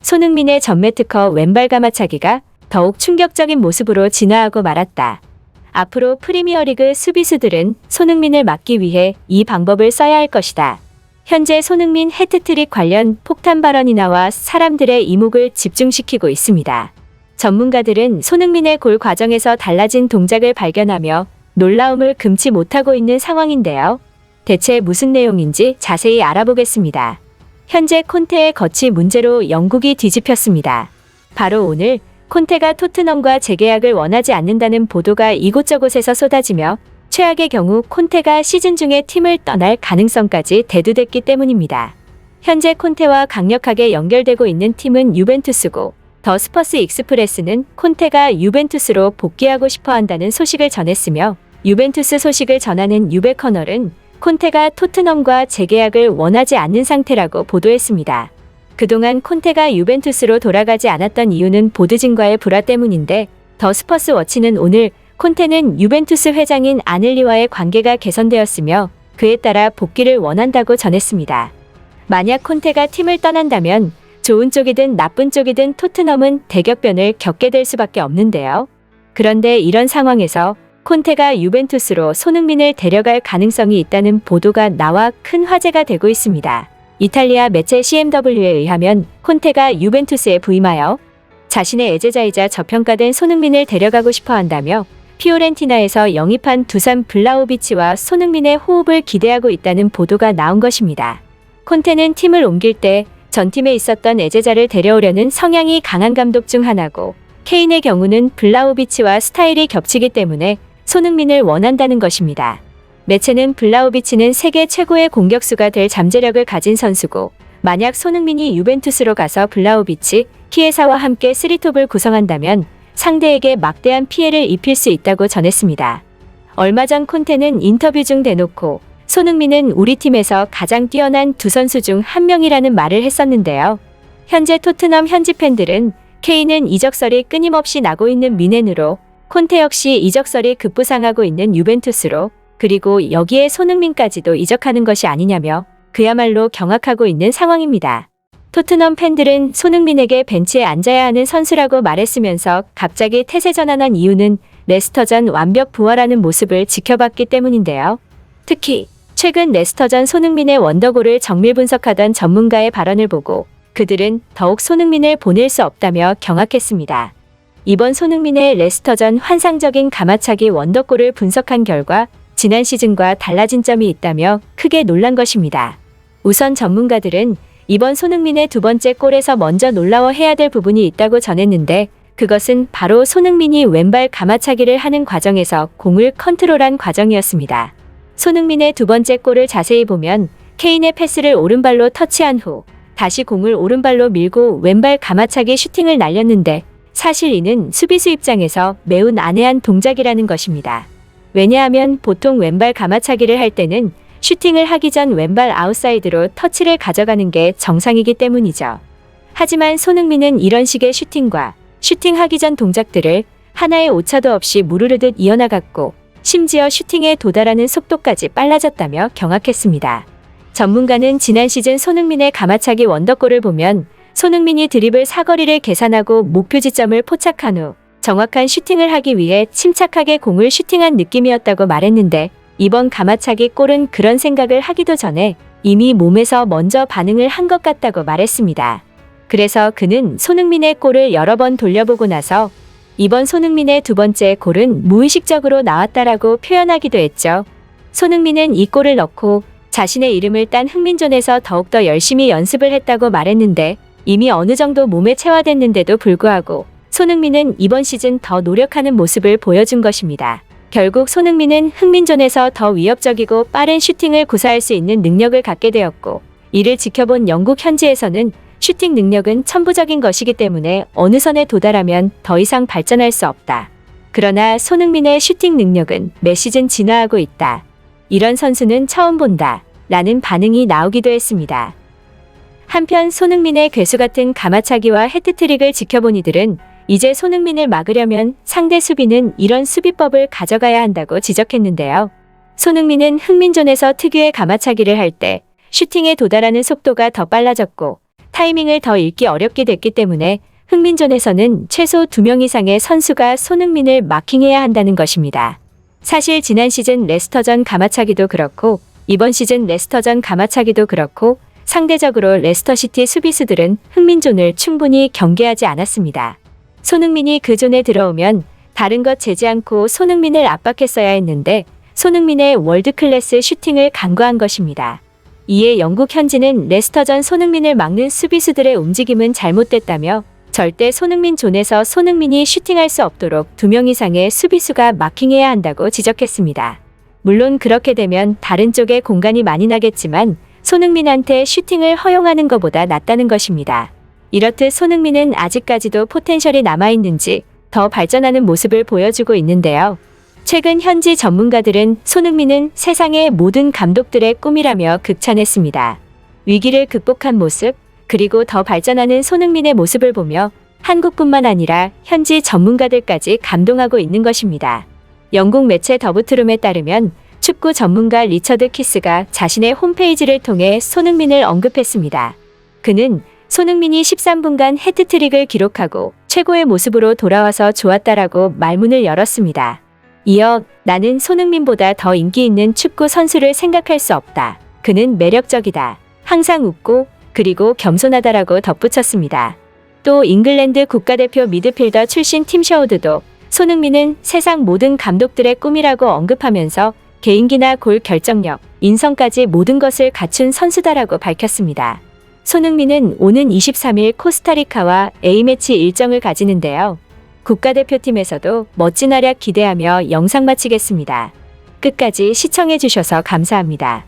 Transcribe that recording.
손흥민의 전매 특허 왼발 가마차기가 더욱 충격적인 모습으로 진화하고 말았다. 앞으로 프리미어리그 수비수들은 손흥민을 막기 위해 이 방법을 써야 할 것이다. 현재 손흥민 해트트릭 관련 폭탄 발언이 나와 사람들의 이목을 집중시키고 있습니다. 전문가들은 손흥민의 골 과정에서 달라진 동작을 발견하며 놀라움을 금치 못하고 있는 상황인데요. 대체 무슨 내용인지 자세히 알아보겠습니다. 현재 콘테의 거치 문제로 영국이 뒤집혔습니다. 바로 오늘 콘테가 토트넘과 재계약을 원하지 않는다는 보도가 이곳저곳에서 쏟아지며 최악의 경우 콘테가 시즌 중에 팀을 떠날 가능성까지 대두됐기 때문입니다. 현재 콘테와 강력하게 연결되고 있는 팀은 유벤투스고 더 스퍼스 익스프레스는 콘테가 유벤투스로 복귀하고 싶어 한다는 소식을 전했으며 유벤투스 소식을 전하는 유베커널은 콘테가 토트넘과 재계약을 원하지 않는 상태라고 보도했습니다. 그동안 콘테가 유벤투스로 돌아가지 않았던 이유는 보드진과의 불화 때문인데 더 스퍼스 워치는 오늘 콘테는 유벤투스 회장인 아넬리와의 관계가 개선되었으며 그에 따라 복귀를 원한다고 전했습니다. 만약 콘테가 팀을 떠난다면 좋은 쪽이든 나쁜 쪽이든 토트넘은 대격변을 겪게 될 수밖에 없는데요. 그런데 이런 상황에서 콘테가 유벤투스로 손흥민을 데려갈 가능성이 있다는 보도가 나와 큰 화제가 되고 있습니다. 이탈리아 매체 CMW에 의하면 콘테가 유벤투스에 부임하여 자신의 애제자이자 저평가된 손흥민을 데려가고 싶어 한다며 피오렌티나에서 영입한 두산 블라호비치와 손흥민의 호흡을 기대하고 있다는 보도가 나온 것입니다. 콘테는 팀을 옮길 때 전 팀에 있었던 애제자를 데려오려는 성향이 강한 감독 중 하나고 케인의 경우는 블라호비치와 스타일이 겹치기 때문에 손흥민을 원한다는 것입니다. 매체는 블라호비치는 세계 최고의 공격수가 될 잠재력을 가진 선수고 만약 손흥민이 유벤투스로 가서 블라호비치, 키에사와 함께 쓰리톱을 구성한다면 상대에게 막대한 피해를 입힐 수 있다고 전했습니다. 얼마 전 콘테는 인터뷰 중 대놓고 손흥민은 우리 팀에서 가장 뛰어난 두 선수 중 한 명이라는 말을 했었는데요. 현재 토트넘 현지 팬들은 케인은 이적설이 끊임없이 나고 있는 미넨으로 콘테 역시 이적설이 급부상하고 있는 유벤투스로 그리고 여기에 손흥민까지도 이적하는 것이 아니냐며 그야말로 경악하고 있는 상황입니다. 토트넘 팬들은 손흥민에게 벤치에 앉아야 하는 선수라고 말했으면서 갑자기 태세 전환한 이유는 레스터전 완벽 부활하는 모습을 지켜봤기 때문인데요. 특히 최근 레스터전 손흥민의 원더골을 정밀 분석하던 전문가의 발언을 보고 그들은 더욱 손흥민을 보낼 수 없다며 경악했습니다. 이번 손흥민의 레스터전 환상적인 가마차기 원더골을 분석한 결과 지난 시즌과 달라진 점이 있다며 크게 놀란 것입니다. 우선 전문가들은 이번 손흥민의 두 번째 골에서 먼저 놀라워해야 될 부분이 있다고 전했는데 그것은 바로 손흥민이 왼발 가마차기를 하는 과정에서 공을 컨트롤한 과정이었습니다. 손흥민의 두 번째 골을 자세히 보면 케인의 패스를 오른발로 터치한 후 다시 공을 오른발로 밀고 왼발 가마차기 슈팅을 날렸는데 사실 이는 수비수 입장에서 매우 난해한 동작이라는 것입니다. 왜냐하면 보통 왼발 가마차기를 할 때는 슈팅을 하기 전 왼발 아웃사이드로 터치를 가져가는 게 정상이기 때문이죠. 하지만 손흥민은 이런 식의 슈팅과 슈팅하기 전 동작들을 하나의 오차도 없이 무르르듯 이어나갔고 심지어 슈팅에 도달하는 속도까지 빨라졌다며 경악했습니다. 전문가는 지난 시즌 손흥민의 가마차기 원더골을 보면 손흥민이 드리블 사거리를 계산하고 목표 지점을 포착한 후 정확한 슈팅을 하기 위해 침착하게 공을 슈팅한 느낌이었다고 말했는데 이번 가마차기 골은 그런 생각을 하기도 전에 이미 몸에서 먼저 반응을 한 것 같다고 말했습니다. 그래서 그는 손흥민의 골을 여러 번 돌려보고 나서 이번 손흥민의 두 번째 골은 무의식적으로 나왔다라고 표현하기도 했죠. 손흥민은 이 골을 넣고 자신의 이름을 딴 흥민존에서 더욱더 열심히 연습을 했다고 말했는데 이미 어느 정도 몸에 체화됐는데도 불구하고 손흥민은 이번 시즌 더 노력하는 모습을 보여준 것입니다. 결국 손흥민은 흥민존에서 더 위협적이고 빠른 슈팅을 구사할 수 있는 능력을 갖게 되었고 이를 지켜본 영국 현지에서는 슈팅 능력은 천부적인 것이기 때문에 어느 선에 도달하면 더 이상 발전할 수 없다. 그러나 손흥민의 슈팅 능력은 매 시즌 진화하고 있다. 이런 선수는 처음 본다. 라는 반응이 나오기도 했습니다. 한편 손흥민의 괴수 같은 가마차기와 해트트릭을 지켜본 이들은 이제 손흥민을 막으려면 상대 수비는 이런 수비법을 가져가야 한다고 지적했는데요. 손흥민은 흥민존에서 특유의 가마차기를 할 때 슈팅에 도달하는 속도가 더 빨라졌고 타이밍을 더 읽기 어렵게 됐기 때문에 흥민존에서는 최소 2명 이상의 선수가 손흥민을 마킹해야 한다는 것입니다. 사실 지난 시즌 레스터전 가마차기도 그렇고 이번 시즌 레스터전 가마차기도 그렇고 상대적으로 레스터시티 수비수들은 흥민존을 충분히 경계하지 않았습니다. 손흥민이 그 존에 들어오면 다른 것 재지 않고 손흥민을 압박했어야 했는데 손흥민의 월드클래스 슈팅을 간과한 것입니다. 이에 영국 현지는 레스터전 손흥민을 막는 수비수들의 움직임은 잘못됐다며 절대 손흥민 존에서 손흥민이 슈팅할 수 없도록 2명 이상의 수비수가 마킹해야 한다고 지적했습니다. 물론 그렇게 되면 다른 쪽에 공간이 많이 나겠지만 손흥민한테 슈팅을 허용하는 것보다 낫다는 것입니다. 이렇듯 손흥민은 아직까지도 포텐셜이 남아있는지 더 발전하는 모습을 보여주고 있는데요. 최근 현지 전문가들은 손흥민은 세상의 모든 감독들의 꿈이라며 극찬했습니다. 위기를 극복한 모습, 그리고 더 발전하는 손흥민의 모습을 보며 한국뿐만 아니라 현지 전문가들까지 감동하고 있는 것입니다. 영국 매체 더부트룸에 따르면 축구 전문가 리처드 키스가 자신의 홈페이지를 통해 손흥민을 언급했습니다. 그는 손흥민이 13분간 해트트릭을 기록하고 최고의 모습으로 돌아와서 좋았다라고 말문을 열었습니다. 이어 나는 손흥민보다 더 인기 있는 축구 선수를 생각할 수 없다. 그는 매력적이다. 항상 웃고 그리고 겸손하다라고 덧붙였습니다. 또 잉글랜드 국가대표 미드필더 출신 팀 셔우드도 손흥민은 세상 모든 감독들의 꿈이라고 언급하면서 개인기나 골 결정력, 인성까지 모든 것을 갖춘 선수다라고 밝혔습니다. 손흥민은 오는 23일 코스타리카와 A매치 일정을 가지는데요. 국가대표팀에서도 멋진 활약 기대하며 영상 마치겠습니다. 끝까지 시청해주셔서 감사합니다.